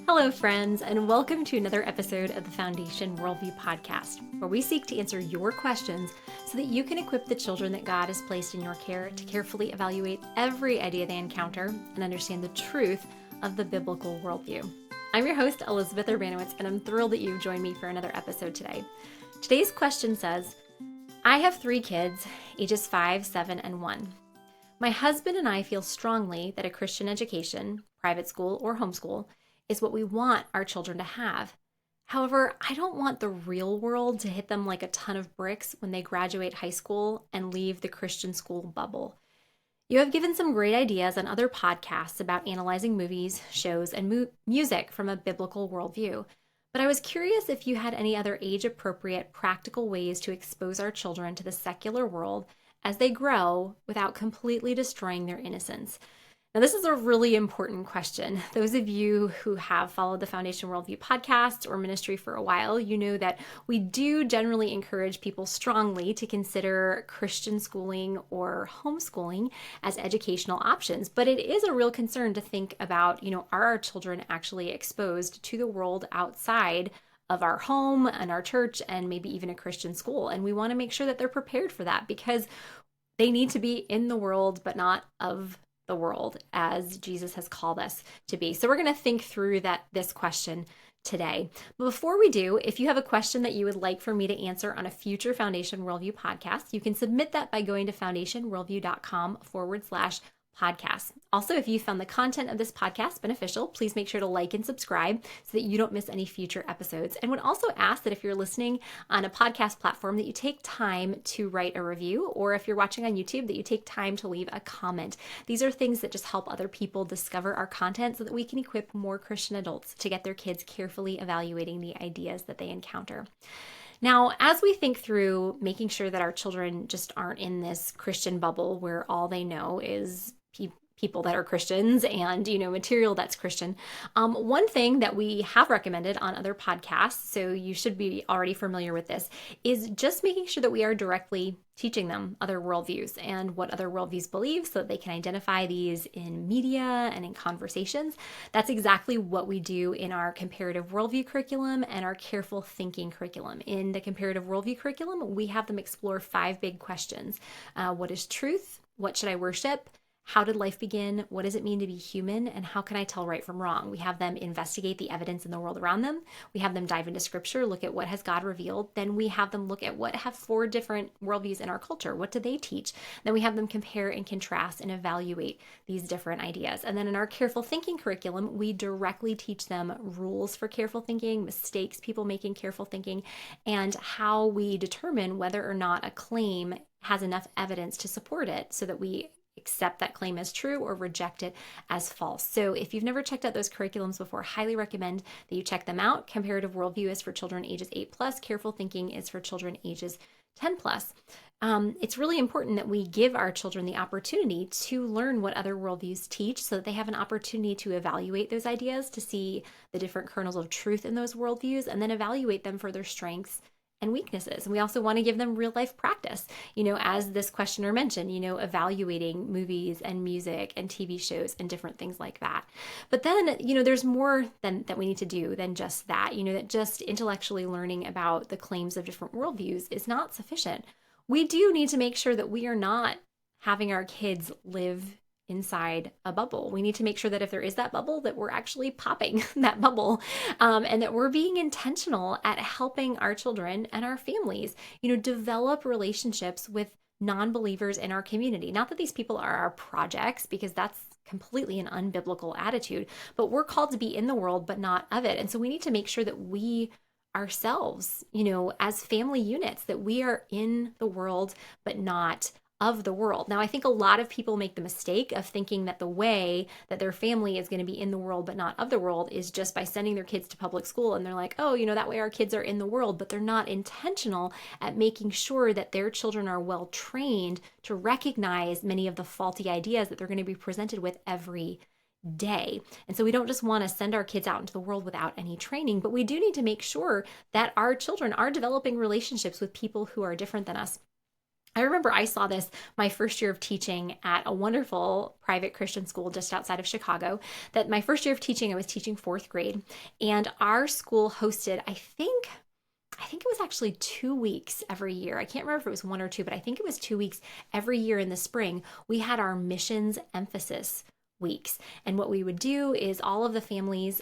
Hello, friends, and welcome to another episode of the Foundation Worldview podcast, where we seek to answer your questions so that you can equip the children that God has placed in your care to carefully evaluate every idea they encounter and understand the truth of the biblical worldview. I'm your host, Elizabeth Urbanowitz, and I'm thrilled that you've joined me for another episode today. Today's question says, I have 3 kids, ages 5, 7, and 1. My husband and I feel strongly that a Christian education, private school, or homeschool is what we want our children to have. However, I don't want the real world to hit them like a ton of bricks when they graduate high school and leave the Christian school bubble. You have given some great ideas on other podcasts about analyzing movies, shows, and music from a biblical worldview. But I was curious if you had any other age-appropriate, practical ways to expose our children to the secular world as they grow without completely destroying their innocence. Now, this is a really important question. Those of you who have followed the Foundation Worldview podcast or ministry for a while, you know that we do generally encourage people strongly to consider Christian schooling or homeschooling as educational options. But it is a real concern to think about, are our children actually exposed to the world outside of our home and our church and maybe even a Christian school? And we want to make sure that they're prepared for that because they need to be in the world, but not of the world, as Jesus has called us to be. So we're going to think through this question today. But before we do, if you have a question that you would like for me to answer on a future Foundation Worldview podcast, you can submit that by going to foundationworldview.com/podcast. Also, if you found the content of this podcast beneficial, please make sure to like and subscribe so that you don't miss any future episodes. And would also ask that if you're listening on a podcast platform that you take time to write a review, or if you're watching on YouTube, that you take time to leave a comment. These are things that just help other people discover our content so that we can equip more Christian adults to get their kids carefully evaluating the ideas that they encounter. Now, as we think through making sure that our children just aren't in this Christian bubble where all they know is people that are Christians and, material that's Christian. One thing that we have recommended on other podcasts, so you should be already familiar with this, is just making sure that we are directly teaching them other worldviews and what other worldviews believe so that they can identify these in media and in conversations. That's exactly what we do in our comparative worldview curriculum and our careful thinking curriculum. In the comparative worldview curriculum, we have them explore 5 big questions. What is truth? What should I worship? How did life begin? What does it mean to be human? And how can I tell right from wrong? We have them investigate the evidence in the world around them. We have them dive into scripture, look at what has God revealed. Then we have them look at what have 4 different worldviews in our culture. What do they teach? Then we have them compare and contrast and evaluate these different ideas. And then in our careful thinking curriculum, we directly teach them rules for careful thinking, mistakes people make in careful thinking, and how we determine whether or not a claim has enough evidence to support it so that we accept that claim as true or reject it as false. So if you've never checked out those curriculums before, highly recommend that you check them out. Comparative Worldview is for children ages 8+. Careful Thinking is for children ages 10+. It's really important that we give our children the opportunity to learn what other worldviews teach so that they have an opportunity to evaluate those ideas, to see the different kernels of truth in those worldviews, and then evaluate them for their strengths and weaknesses. And we also want to give them real life practice, as this questioner mentioned, evaluating movies and music and TV shows and different things like that. But then, there's more that we need to do than just that, that just intellectually learning about the claims of different worldviews is not sufficient. We do need to make sure that we are not having our kids live inside a bubble. We need to make sure that if there is that bubble, that we're actually popping that bubble, and that we're being intentional at helping our children and our families, develop relationships with nonbelievers in our community. Not that these people are our projects, because that's completely an unbiblical attitude, but we're called to be in the world, but not of it. And so we need to make sure that we ourselves, as family units, that we are in the world, but not of the world. Now, I think a lot of people make the mistake of thinking that the way that their family is going to be in the world but not of the world is just by sending their kids to public school. And they're like, oh, that way our kids are in the world, but they're not intentional at making sure that their children are well trained to recognize many of the faulty ideas that they're going to be presented with every day. And so we don't just want to send our kids out into the world without any training, but we do need to make sure that our children are developing relationships with people who are different than us. I remember I saw this my first year of teaching at a wonderful private Christian school just outside of Chicago. That my first year of teaching, I was teaching fourth grade, and our school hosted, I think it was actually 2 weeks every year. I can't remember if it was one or two, but I think it was 2 weeks every year in the spring. We had our missions emphasis weeks. And what we would do is all of the families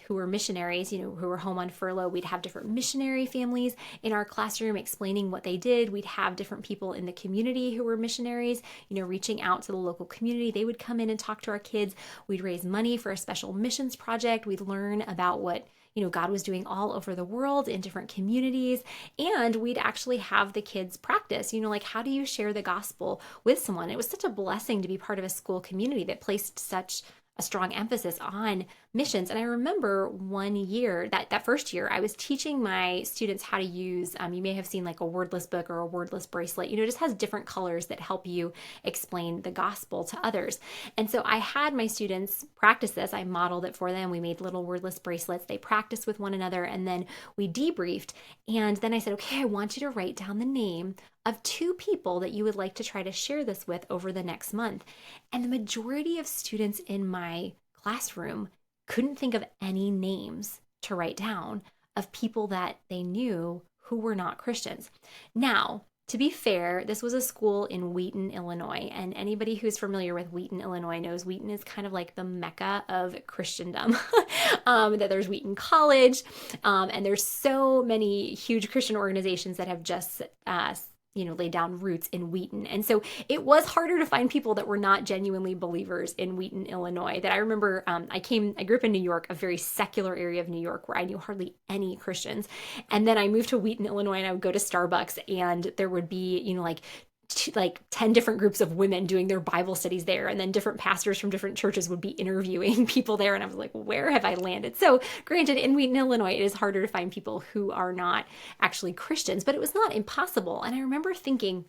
who were missionaries, who were home on furlough, we'd have different missionary families in our classroom explaining what they did. We'd have different people in the community who were missionaries, reaching out to the local community. They would come in and talk to our kids. We'd raise money for a special missions project. We'd learn about what God was doing all over the world in different communities. And we'd actually have the kids practice, like, how do you share the gospel with someone? It was such a blessing to be part of a school community that placed such a strong emphasis on missions. And I remember one year, that first year, I was teaching my students how to use, you may have seen like a wordless book or a wordless bracelet, it just has different colors that help you explain the gospel to others. And so I had my students practice this. I modeled it for them. We made little wordless bracelets. They practiced with one another, and then we debriefed. And then I said, okay, I want you to write down the name of 2 people that you would like to try to share this with over the next month. And the majority of students in my classroom couldn't think of any names to write down of people that they knew who were not Christians. Now, to be fair, this was a school in Wheaton, Illinois, and anybody who's familiar with Wheaton, Illinois knows Wheaton is kind of like the mecca of Christendom. That there's Wheaton College, and there's so many huge Christian organizations that have just laid down roots in Wheaton. And so it was harder to find people that were not genuinely believers in Wheaton, Illinois. That I remember, I grew up in New York, a very secular area of New York where I knew hardly any Christians. And then I moved to Wheaton, Illinois, and I would go to Starbucks, and there would be, like 10 different groups of women doing their Bible studies there. And then different pastors from different churches would be interviewing people there. And I was like, where have I landed? So granted, in Wheaton, Illinois, it is harder to find people who are not actually Christians, but it was not impossible. And I remember thinking,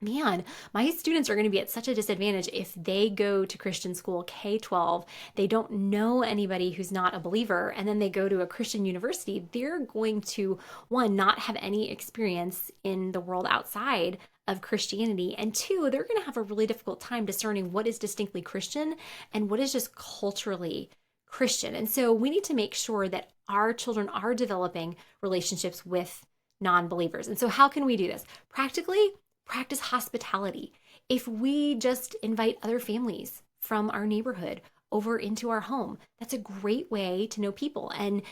man, my students are going to be at such a disadvantage if they go to Christian school K-12, they don't know anybody who's not a believer, and then they go to a Christian university. They're going to, one, not have any experience in the world outside of Christianity, and 2, they're going to have a really difficult time discerning what is distinctly Christian and what is just culturally Christian. And so we need to make sure that our children are developing relationships with non-believers. And so how can we do this? Practically, practice hospitality. If we just invite other families from our neighborhood over into our home, that's a great way to know people. And,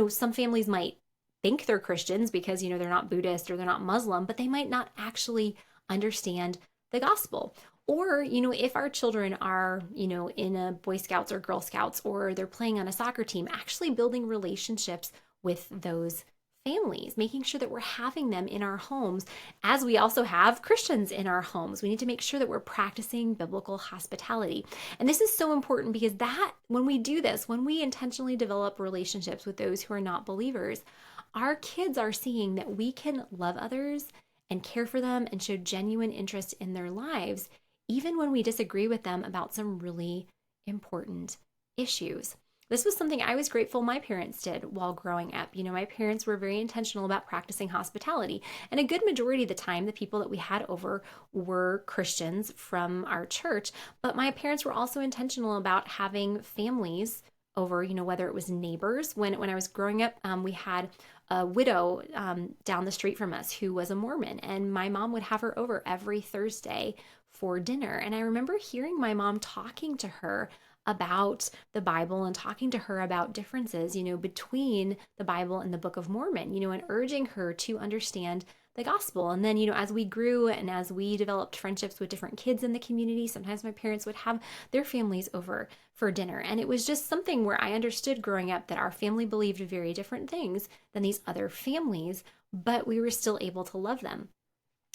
some families might think they're Christians because, they're not Buddhist or they're not Muslim, but they might not actually understand the gospel. Or, if our children are, in a Boy Scouts or Girl Scouts, or they're playing on a soccer team, actually building relationships with those families, making sure that we're having them in our homes, as we also have Christians in our homes. We need to make sure that we're practicing biblical hospitality. And this is so important because when we do this, when we intentionally develop relationships with those who are not believers, our kids are seeing that we can love others and care for them and show genuine interest in their lives, even when we disagree with them about some really important issues. This was something I was grateful my parents did while growing up. My parents were very intentional about practicing hospitality. And a good majority of the time, the people that we had over were Christians from our church. But my parents were also intentional about having families over, whether it was neighbors. When I was growing up, we had a widow down the street from us who was a Mormon, and my mom would have her over every Thursday for dinner. And I remember hearing my mom talking to her about the Bible and talking to her about differences, between the Bible and the Book of Mormon, and urging her to understand the gospel. And then, as we grew and as we developed friendships with different kids in the community, sometimes my parents would have their families over for dinner. And it was just something where I understood growing up that our family believed very different things than these other families, but we were still able to love them.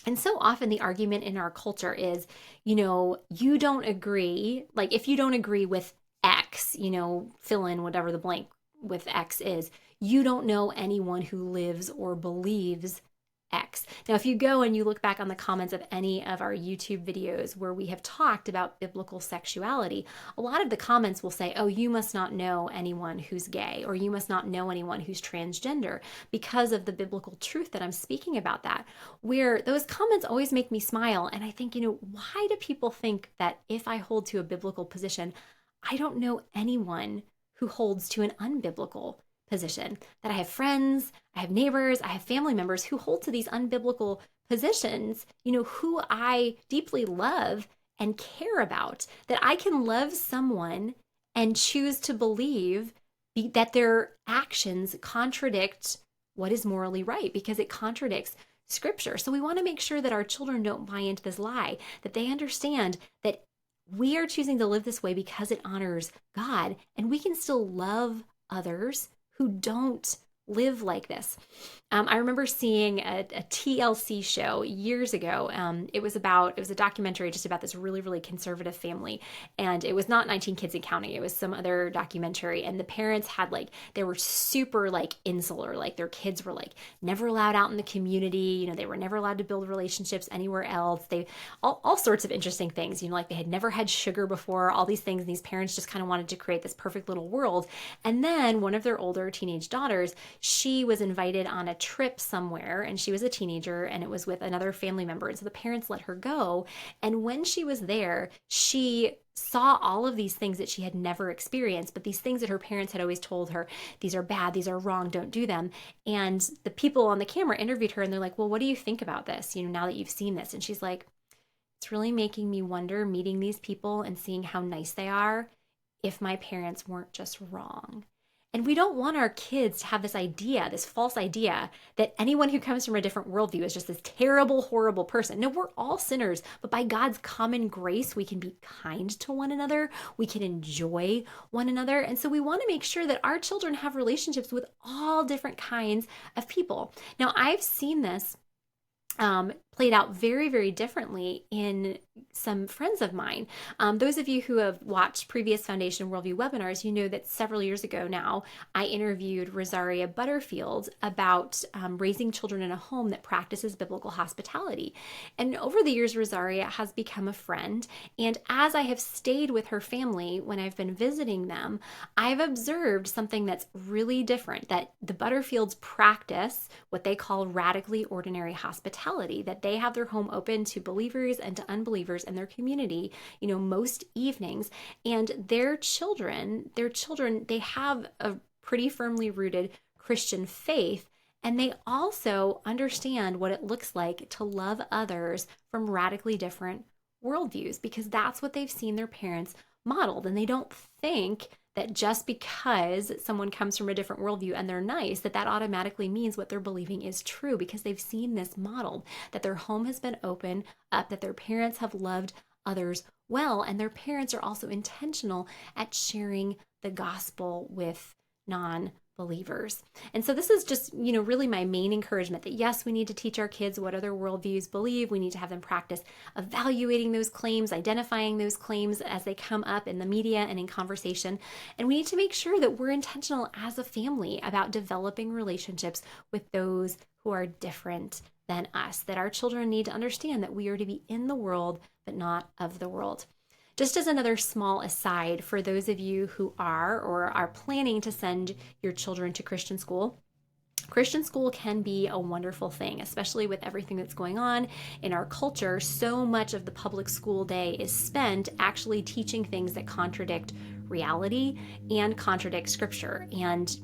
And so often the argument in our culture is, you don't agree, like if you don't agree with X, fill in whatever the blank with X is, you don't know anyone who lives or believes X. Now, if you go and you look back on the comments of any of our YouTube videos where we have talked about biblical sexuality, a lot of the comments will say, oh, you must not know anyone who's gay, or you must not know anyone who's transgender, because of the biblical truth that I'm speaking about that, where those comments always make me smile. And I think, why do people think that if I hold to a biblical position, I don't know anyone who holds to an unbiblical position? That I have friends, I have neighbors, I have family members who hold to these unbiblical positions, who I deeply love and care about, that I can love someone and choose to believe that their actions contradict what is morally right, because it contradicts Scripture. So we want to make sure that our children don't buy into this lie, that they understand that we are choosing to live this way because it honors God, and we can still love others who don't live like this. I remember seeing a TLC show years ago. It was a documentary just about this really, really conservative family. And it was not 19 Kids and Counting. It was some other documentary. And the parents had they were super insular. Their kids were never allowed out in the community. They were never allowed to build relationships anywhere else. They, all sorts of interesting things, they had never had sugar before, all these things. And these parents just kind of wanted to create this perfect little world. And then one of their older teenage daughters, she was invited on a trip somewhere, and she was a teenager, and it was with another family member. And so the parents let her go. And when she was there, she saw all of these things that she had never experienced, but these things that her parents had always told her, these are bad, these are wrong, don't do them. And the people on the camera interviewed her, and they're like, well, what do you think about this, now that you've seen this? And she's like, it's really making me wonder, meeting these people and seeing how nice they are, if my parents weren't just wrong. And we don't want our kids to have this idea, this false idea, that anyone who comes from a different worldview is just this terrible, horrible person. No, we're all sinners, but by God's common grace, we can be kind to one another. We can enjoy one another. And so we want to make sure that our children have relationships with all different kinds of people. Now, I've seen this played out very, very differently in some friends of mine. Those of you who have watched previous Foundation Worldview webinars, you know that several years ago now, I interviewed Rosaria Butterfield about raising children in a home that practices biblical hospitality. And over the years, Rosaria has become a friend. And as I have stayed with her family when I've been visiting them, I've observed something that's really different, that the Butterfields practice what they call radically ordinary hospitality, that they have their home open to believers and to unbelievers in their community, most evenings. And their children, they have a pretty firmly rooted Christian faith. And they also understand what it looks like to love others from radically different worldviews, because that's what they've seen their parents modeled. And they don't think that just because someone comes from a different worldview and they're nice, that automatically means what they're believing is true, because they've seen this modeled, that their home has been open up, that their parents have loved others well, and their parents are also intentional at sharing the gospel with non-believers. And so this is just, really my main encouragement, that yes, we need to teach our kids what other worldviews believe. We need to have them practice evaluating those claims, identifying those claims as they come up in the media and in conversation. And we need to make sure that we're intentional as a family about developing relationships with those who are different than us, that our children need to understand that we are to be in the world, but not of the world. Just as another small aside, for those of you who are or are planning to send your children to Christian school can be a wonderful thing, especially with everything that's going on in our culture. So much of the public school day is spent actually teaching things that contradict reality and contradict Scripture. And,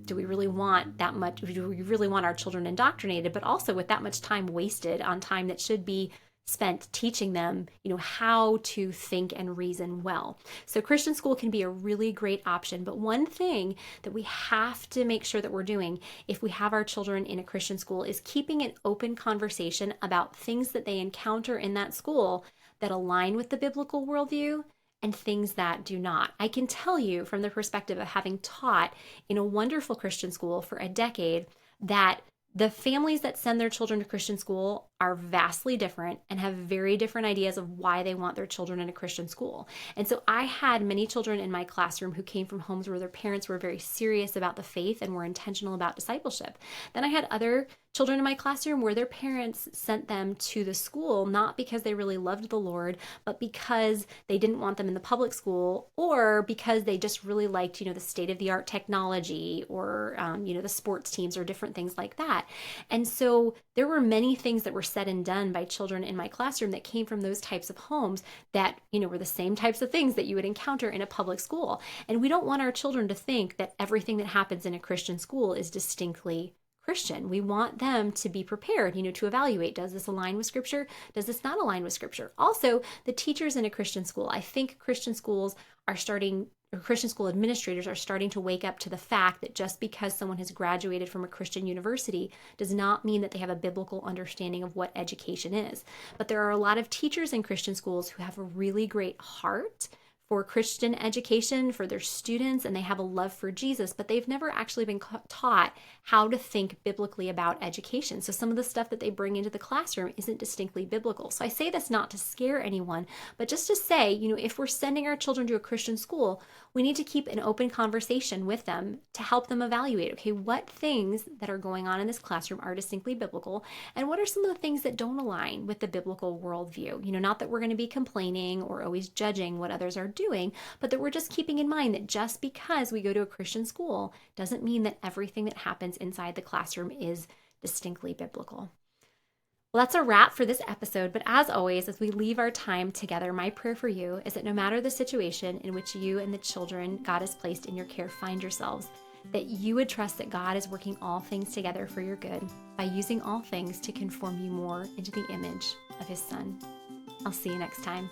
do we really want that much? Do we really want our children indoctrinated, but also with that much time wasted on time that should be spent teaching them, how to think and reason well? So Christian school can be a really great option. But one thing that we have to make sure that we're doing if we have our children in a Christian school is keeping an open conversation about things that they encounter in that school that align with the biblical worldview and things that do not. I can tell you from the perspective of having taught in a wonderful Christian school for a decade that the families that send their children to Christian school are vastly different and have very different ideas of why they want their children in a Christian school. And so I had many children in my classroom who came from homes where their parents were very serious about the faith and were intentional about discipleship. Then I had other children in my classroom where their parents sent them to the school not because they really loved the Lord, but because they didn't want them in the public school, or because they just really liked, the state-of-the-art technology, or the sports teams, or different things like that. And so there were many things that were said and done by children in my classroom that came from those types of homes that, were the same types of things that you would encounter in a public school. And we don't want our children to think that everything that happens in a Christian school is distinctly Christian. We want them to be prepared, to evaluate, does this align with Scripture? Does this not align with Scripture? Also, the teachers in a Christian school, I think Christian school administrators are starting to wake up to the fact that just because someone has graduated from a Christian university does not mean that they have a biblical understanding of what education is. But there are a lot of teachers in Christian schools who have a really great heart for Christian education for their students, and they have a love for Jesus, but they've never actually been taught how to think biblically about education. So some of the stuff that they bring into the classroom isn't distinctly biblical. So I say this not to scare anyone, but just to say, if we're sending our children to a Christian school, we need to keep an open conversation with them to help them evaluate, okay, what things that are going on in this classroom are distinctly biblical, and what are some of the things that don't align with the biblical worldview? Not that we're going to be complaining or always judging what others are doing, but that we're just keeping in mind that just because we go to a Christian school doesn't mean that everything that happens inside the classroom is distinctly biblical. Well, that's a wrap for this episode, but as always, as we leave our time together, my prayer for you is that no matter the situation in which you and the children God has placed in your care find yourselves, that you would trust that God is working all things together for your good by using all things to conform you more into the image of His Son. I'll see you next time.